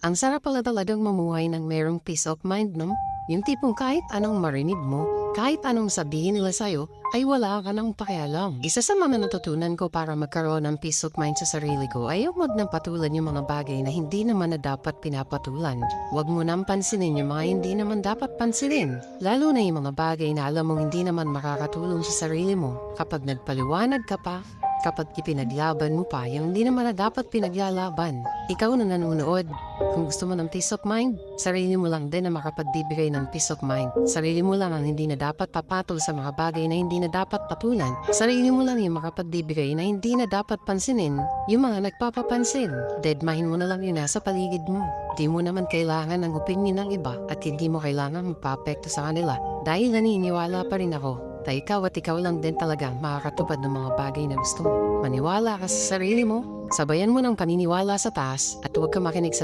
Ang sarap pala talagang mamuhay ng merong peace of mind, no? Yung tipong kahit anong marinig mo, kahit anong sabihin nila sa'yo, ay wala ka nang pakialam. Isa sa mga natutunan ko para magkaroon ng peace of mind sa sarili ko ay huwag nang patulan yung mga bagay na hindi naman na dapat pinapatulan. Huwag mo nang pansinin yung mga hindi naman dapat pansinin. Lalo na yung mga bagay na alam mong hindi naman makakatulong sa sarili mo. Kapag nagpaliwanag ka pa, kapag ipinaglaban mo pa yung hindi naman na dapat pinaglalaban. Ikaw na nanonood, kung gusto mo ng peace of mind, sarili mo lang din na makapagbibigay ng peace of mind. Sarili mo lang ang hindi na dapat papatol sa mga bagay na hindi na dapat patulan. Sarili mo lang yung makapagbibigay na hindi na dapat pansinin yung mga nagpapapansin. Deadmine mo na lang yung nasa paligid mo. Di mo naman kailangan ng opinion ng iba at hindi mo kailangan magpa-apekto sa kanila. Dahil naniniwala pa rin ako na ikaw at ikaw lang din talagang makakatupad ng mga bagay na gusto mo. Maniwala ka sa sarili mo, sabayan mo ng paniniwala sa taas at huwag ka makinig sa